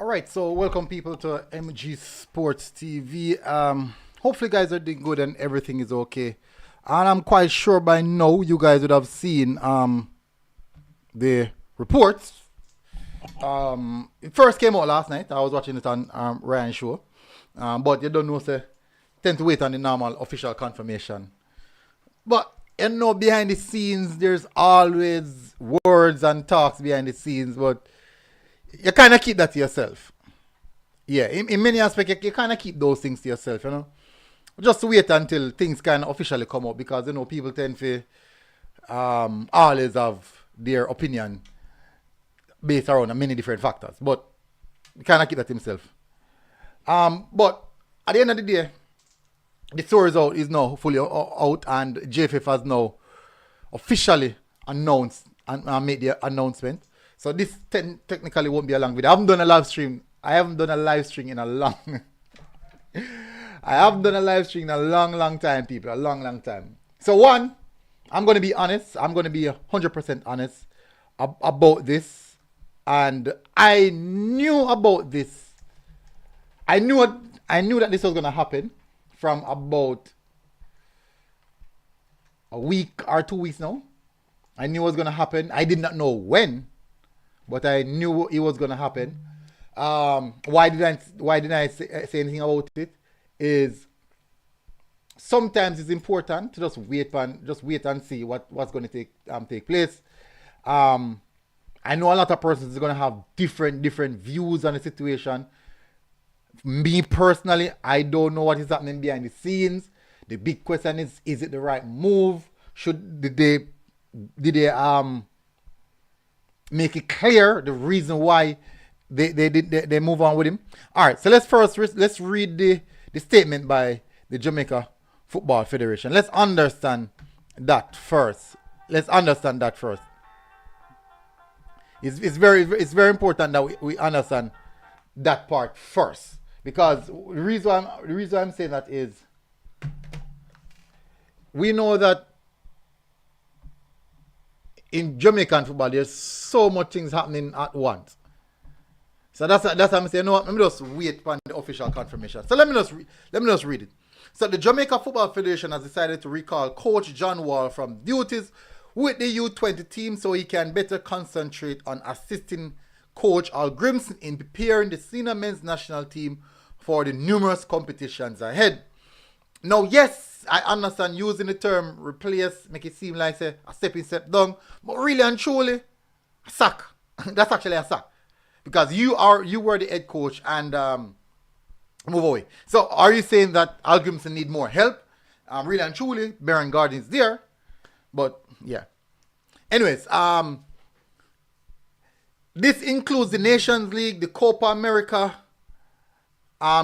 All right, so welcome people to MG Sports TV. Hopefully, guys are doing good and everything is okay. And I'm quite sure by now you guys would have seen the reports. It first came out last night. I was watching it on Ryan's show, but you don't know, say, tend to wait on the normal official confirmation. But you know, behind the scenes, there's always words and talks behind the scenes, but you kind of keep that to yourself. Yeah, in many aspects, you kind of keep those things to yourself, you know. Just wait until things kind of officially come out because, you know, people tend to always have their opinion based around many different factors. But you kind of keep that to himself. But at the end of the day, the story is now fully out and JFF has now officially announced and made the announcement. So this technically won't be a long video. I haven't done a live stream in a long I haven't done a live stream in a long time, people. A long time. So one, I'm going to be honest. I'm going to be 100% honest about this. And I knew about this. I knew that this was going to happen from about a week or 2 weeks now. I knew it was going to happen. I did not know when, but I knew it was going to happen. Why didn't I say anything about it? Is sometimes it's important to just wait and see what's going to take place. I know a lot of persons are going to have different views on the situation. Me personally, I don't know what is happening behind the scenes. The big question is it the right move? Did they make it clear the reason why they move on with him? All right, so let's read the statement by the Jamaica Football Federation. Let's understand that first. It's very important that we understand that part first, because the reason I'm saying that is we know that in Jamaican football there's so much things happening at once. So that's what I'm saying. No, let me just wait for the official confirmation. So let me just read it. So the Jamaica Football Federation has decided to recall Coach John Wall from duties with the U20 team so he can better concentrate on assisting Coach Al Grimson in preparing the senior men's national team for the numerous competitions ahead. Now, yes, I understand using the term replace make it seem like a step down, but really and truly, a sack. That's actually a sack. Because you were the head coach and move away. So are you saying that Al Grimson need more help? Really and truly, Baron Garden is there. But yeah. Anyways, this includes the Nations League, the Copa America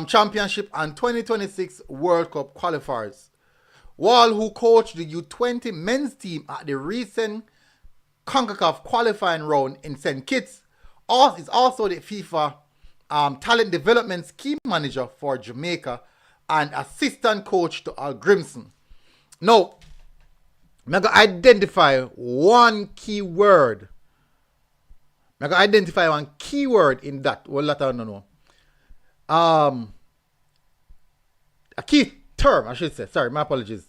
Championship, and 2026 World Cup qualifiers. Wall, who coached the U20 men's team at the recent CONCACAF qualifying round in St. Kitts, is also the FIFA talent development scheme manager for Jamaica and assistant coach to Al Grimson. Now, I'm going to identify one key word. in that. Well, that I don't know. A key term, I should say. Sorry, my apologies.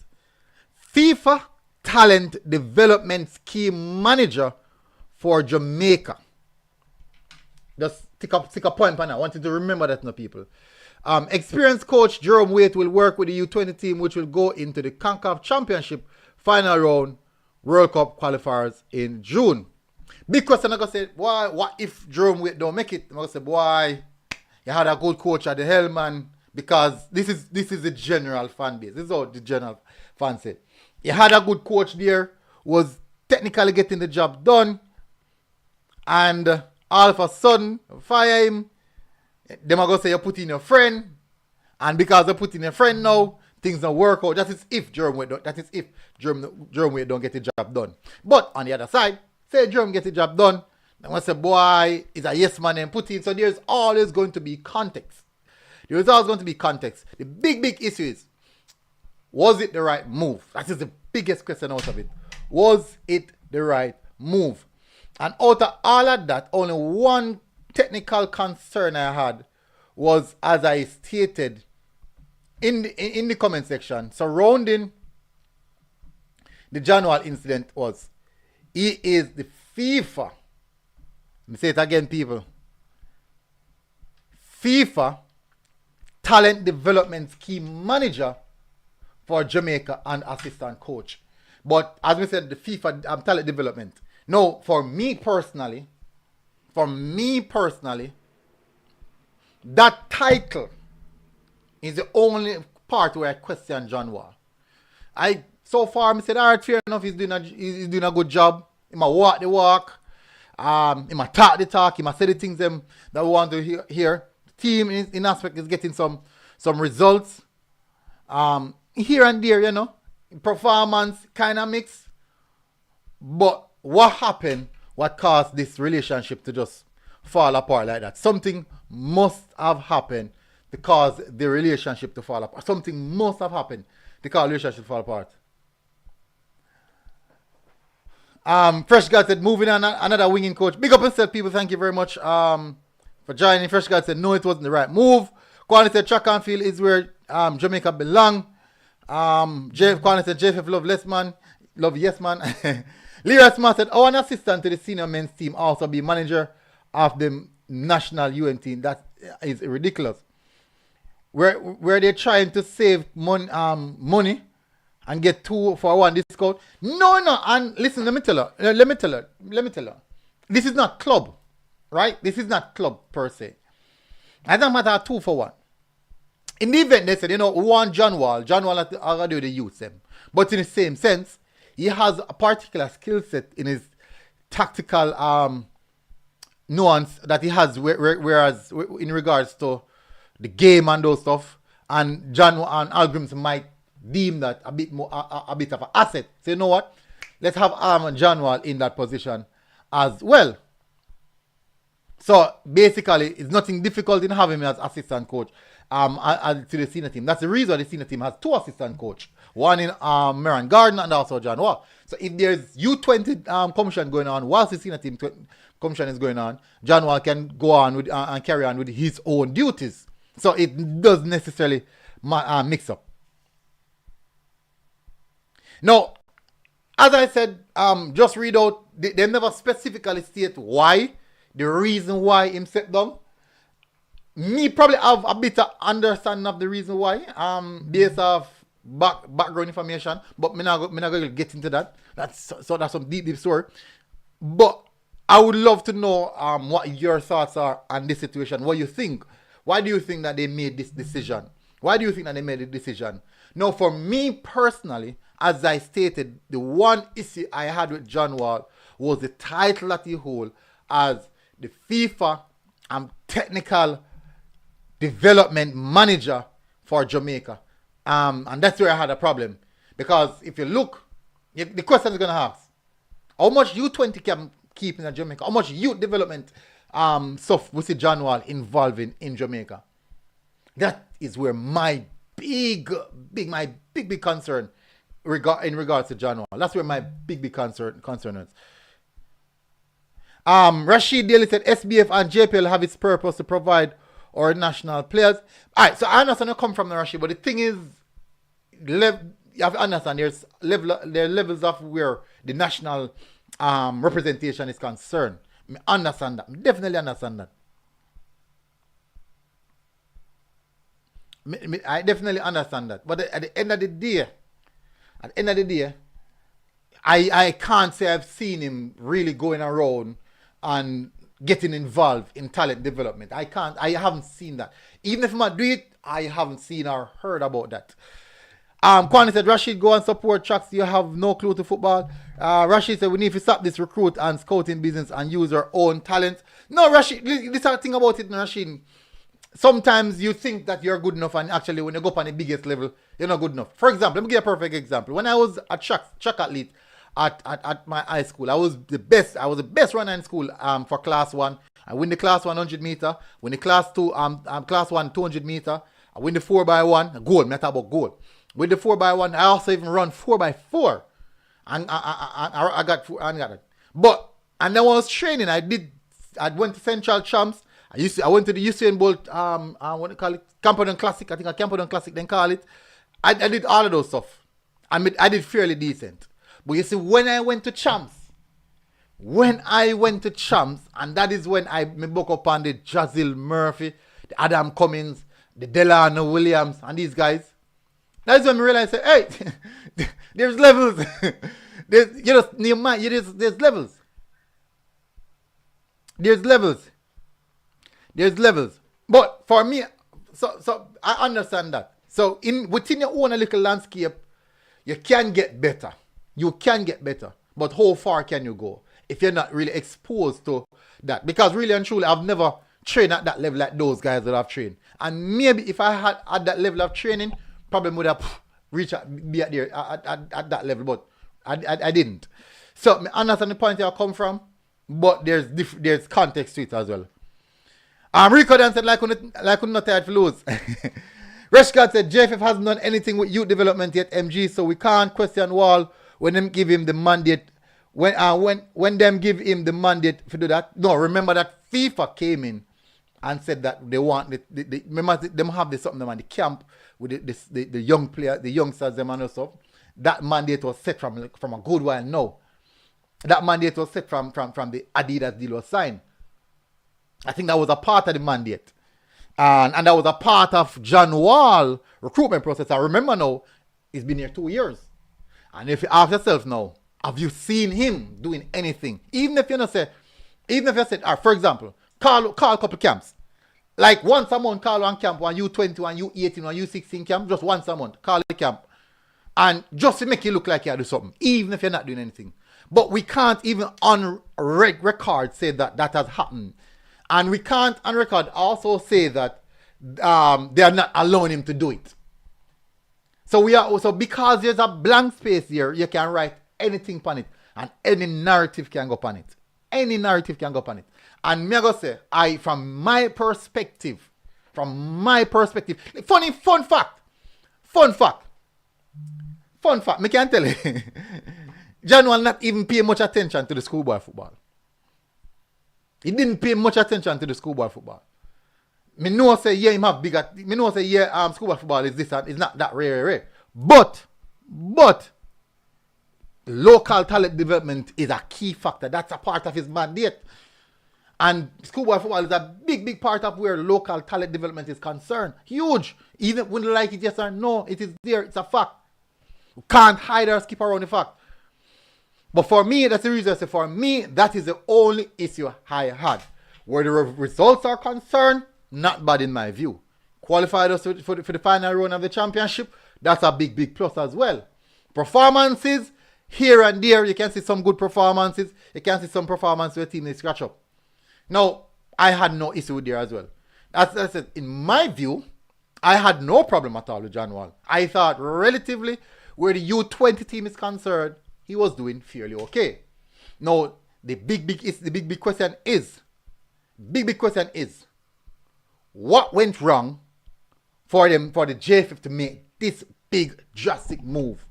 FIFA talent development scheme manager for Jamaica. Just take a point on that. I want you to remember that, no people. Experienced coach Jerome Waite will work with the U20 team, which will go into the CONCACAF Championship final round World Cup qualifiers in June. Big question, I'm going to say, boy, what if Jerome Waite don't make it? I'm going to say, boy, you had a good coach at the helm, man, because this is the general fan base. This is all the general fans say. You had a good coach there, was technically getting the job done, and all of a sudden, fire him. Them are going to say you put in your friend. And because you put in your friend now, things don't work out. That is if Jerome Waite don't get the job done. But on the other side, say Jerome gets the job done. They want to say, boy, is a yes man and put in. So there's always going to be context. There's always going to be context. The big issue is, was it the right move? That is the biggest question out of it. Was it the right move? And out of all of that, only one technical concern I had was, as I stated in the comment section surrounding the January incident, was he is the FIFA. Let me say it again, people. FIFA talent development scheme manager for Jamaica and assistant coach. But as we said, the FIFA talent development. No, for me personally, that title is the only part where I question John Wall. So far I said, all right, fair enough, he's doing a good job. He might walk the walk, he might talk the talk, he might say the things that we want to hear. The team in aspect is getting some results. Here and there, you know, performance kind of mix. But what happened? What caused this relationship to just fall apart like that? Something must have happened to cause the relationship to fall apart. Something must have happened to cause the relationship to fall apart. Fresh God said, moving on, another winging coach. Big up yourself, people. Thank you very much for joining. Fresh God said, no, it wasn't the right move. Kwani said, track and field is where Jamaica belong. Kwani said, JFF love less man. Love yes man. Lyra Smart said, an assistant to the senior men's team also be manager of the national UN team. That is ridiculous. Where they're trying to save money and get 2 for 1 discount. No. And listen, let me tell her. This is not club, right? This is not club per se. It doesn't matter 2 for 1. In the event, they said, we want John Wall. John Wall are going to do the youth them. But in the same sense, he has a particular skill set in his tactical nuance that he has, whereas in regards to the game and those stuff, and John and Algrims might deem that a bit more a bit of an asset. So you know what? Let's have John Wall in that position as well. So basically, it's nothing difficult in having him as assistant coach to the senior team. That's the reason the senior team has 2 assistant coach. One in Meran Garden and also John Wall. So if there's U20 commission going on, whilst the senior team commission is going on, John Wall can go on with and carry on with his own duties. So it doesn't necessarily mix up. Now, as I said, just read out, they never specifically state why, the reason why him stepped down. Me probably have a bit of understanding of the reason why, based off background information, but I'm not going to get into that. That's some deep story. But I would love to know what your thoughts are on this situation. What you think? Why do you think that they made this decision? Why do you think that they made the decision? Now, for me personally, as I stated, the one issue I had with John Wall was the title that he holds as the FIFA technical development manager for Jamaica. And that's where I had a problem. Because if you look, the question is going to ask, how much U20 can keep in Jamaica? How much youth development stuff we see John Wall involving in Jamaica? That is where my big concern in regards to John Wall. That's where my big concern is. Rashid Daly said SBF and JPL have its purpose to provide our national players. Alright, so I understand you come from the Rashid, but the thing is, you have to understand there are levels of where the national representation is concerned. I understand that. I definitely understand that. I definitely understand that. But at the end of the day, I can't say I've seen him really going around and getting involved in talent development. I haven't seen that. Even if I do it, I haven't seen or heard about that. Kwani said, Rashid, go and support tracks. You have no clue to football. Rashid said, we need to stop this recruit and scouting business and use our own talent. No, Rashid, this is the thing about it, Rashid. Sometimes you think that you're good enough, and actually when you go up on the biggest level, you're not good enough. For example, let me give you a perfect example. When I was a track athlete at my high school, I was the best runner in school for class 1. I win the class 100 meter, win the class 2, class 1 200 meter, I win the 4x1, goal, I'm talking about goal. With the 4x1, I also even run 4x4. And I got it. But, and then when I was training, I went to Central Champs I went to the Usain Bolt what do you call it? Camperdown Classic. I think a Camperdown Classic then call it. I did all of those stuff. I did fairly decent. But you see, when I went to Champs, and that is when I book up on the Jazil Murphy, the Adam Cummins, the Delano Williams, and these guys. That's when I realized, hey, there's levels. There's levels. There's levels. But for me, so I understand that. So within your own little landscape, you can get better. But how far can you go if you're not really exposed to that? Because really and truly, I've never trained at that level like those guys that I've trained. And maybe if I had that level of training, probably would have reached be at there at that level. But I didn't. So I understand the point where I come from, but there's context to it as well. Rico then said, like we're not tired to lose. Reshkat said, JFF hasn't done anything with youth development yet, MG, so we can't question Wall when them give him the mandate. When them give him the mandate to do that. No, remember that FIFA came in and said that they want remember them have this something on the camp with the young player, the youngsters them and stuff. That mandate was set from a good while now. That mandate was set from the Adidas deal was signed. I think that was a part of the mandate. And that was a part of John Wall recruitment process. I remember now, he's been here 2 years. And if you ask yourself now, have you seen him doing anything? Even if you said, for example, call a couple camps. Like once a month, call one camp, one U20, one U18, one U16 camp, just once a month, call the camp. And just to make you look like you do something, even if you're not doing anything. But we can't even on record say that has happened. And we can't on record also say that they are not allowing him to do it. So because there's a blank space here, you can write anything upon it. And any narrative can go upon it. And me I go say, from my perspective, fun fact, me can tell you, John will not even pay much attention to the schoolboy football. He didn't pay much attention to the schoolboy football. Me know say schoolboy football is this and it's not that rare. But local talent development is a key factor. That's a part of his mandate. And schoolboy football is a big part of where local talent development is concerned. Huge. Even when you like it, yes or no, it is there. It's a fact. You can't hide or skip around the fact. But for me, that's the reason I say for me, that is the only issue I had. Where the results are concerned, not bad in my view. Qualified us for the final round of the championship, that's a big plus as well. Performances, here and there, you can see some good performances. You can see some performances where the team is scratch up. Now, I had no issue with there as well. That's it. In my view, I had no problem at all with John Wall. I thought relatively, where the U20 team is concerned, he was doing fairly okay. Now, the big question is, what went wrong for the JFF to make this big drastic move?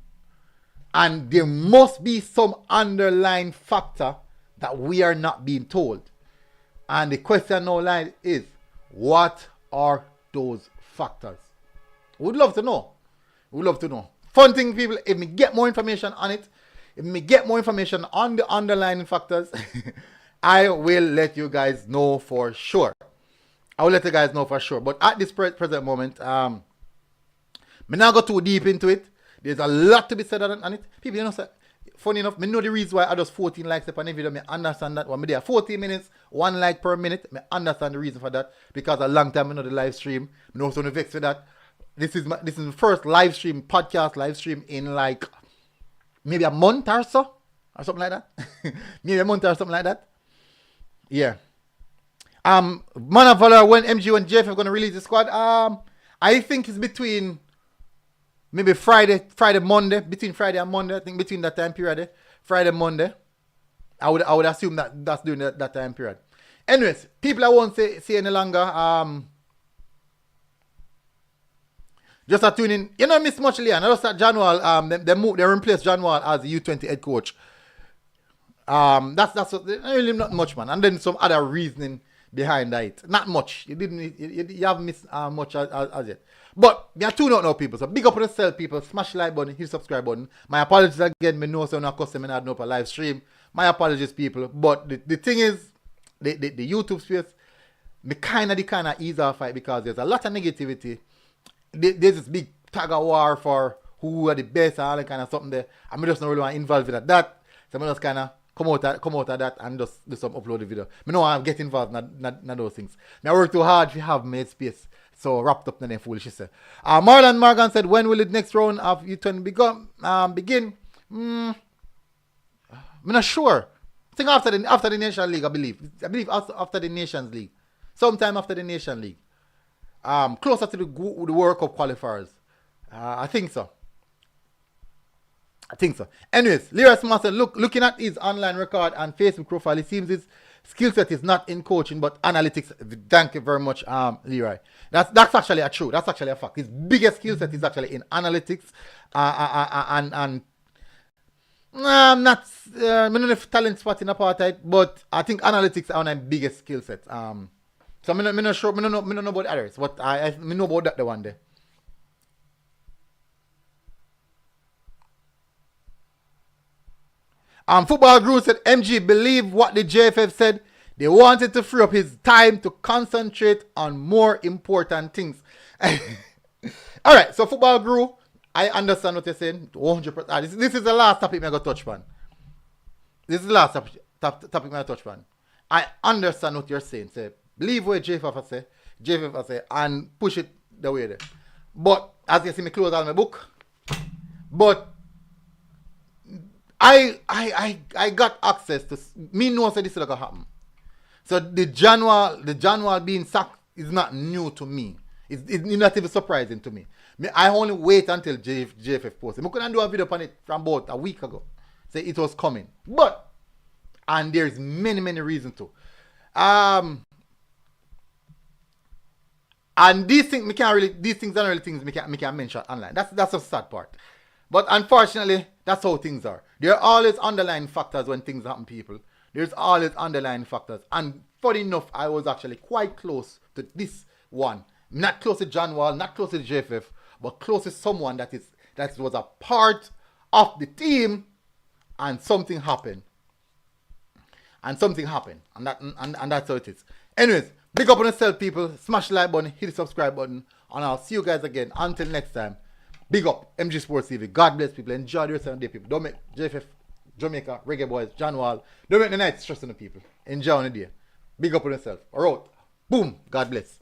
And there must be some underlying factor that we are not being told. And the question now is, what are those factors? We'd love to know. Fun thing, people, if we get more information on it, if we get more information on the underlying factors, I will let you guys know for sure. But at this present moment, me not go too deep into it. There's a lot to be said on it. People, say, funny enough, me know the reason why I just 14 likes upon a video. Me understand that. When me there 40 minutes, 1 like per minute, me understand the reason for that. Because a long time I know the live stream. Me know so vex for that. This is the first podcast live stream in like maybe a month or so, or something like that. Yeah. Man of Valor, when MG and Jeff are gonna release the squad, I think it's between maybe Monday, between Friday and Monday. I think between that time period, Friday, Monday. I would assume that's during that time period. Anyways, people I won't say any longer. Just a tune in. You know, Miss Much Leon. I just that John Wall, they replaced John Wall as the U20 head coach. That's really not much, man. And then some other reasoning behind it. Not much. You haven't missed much as yet. But me are tune out now, people. So big up on yourself, people. Smash the like button, hit the subscribe button. My apologies again. Me know so not custom and I up a live stream. My apologies, people. But the thing is, the YouTube space, me kind of ease off it because there's a lot of negativity. There's this big tag of war for who are the best and all that kind of something there. I'm just not really want to involve in that. So I'm just kind of come out of that and just do some upload the video. I know I get involved in those things. I work too hard to have made space. So wrapped up in the foolish she said. Marlon Morgan said, when will the next round of U20 begin? I'm not sure. I think after the Nation League, I believe after the Nations League. Sometime after the Nation League. Closer to the World Cup qualifiers. I think so. Anyways, Leroy Smart said, looking at his online record and Facebook profile, it seems his skill set is not in coaching but analytics. Thank you very much, Leroy. That's actually true. That's actually a fact. His biggest skill set is actually in analytics. And I'm not if talent spot in apartheid, but I think analytics are my biggest skill set. So I'm not sure. I don't know about the others, but I know about that the one day. Football Guru said, MG, believe what the JFF said. They wanted to free up his time to concentrate on more important things. Alright, so Football Guru, I understand what you're saying. 100%. This is the last topic I'm going to touch on. This is the last topic I'm going to touch on. I understand what you're saying. Say, believe what JFF say, and push it the way there. But, as you see me close all my book. But, I got access to me know so this is gonna happen. So the January being sacked is not new to me. It's not even surprising to me. I only wait until JFF posted. I couldn't do a video on it from about a week ago. Say it was coming. But and there's many reasons to. And these things are not really things me can mention online. That's a sad part. But unfortunately, that's how things are. There are always underlying factors when things happen, people. There's always underlying factors. And funny enough, I was actually quite close to this one. Not close to John Wall, not close to JFF, but close to someone that was a part of the team, and something happened. And that's how it is. Anyways, big up on yourself, people. Smash the like button, hit the subscribe button, and I'll see you guys again. Until next time. Big up, MG Sports TV. God bless people. Enjoy the rest of the day, people. Don't make JFF, Jamaica, Reggae Boyz, John Wall. Don't make the night stressing the people. Enjoy the day. Big up on yourself. Alright. Boom. God bless.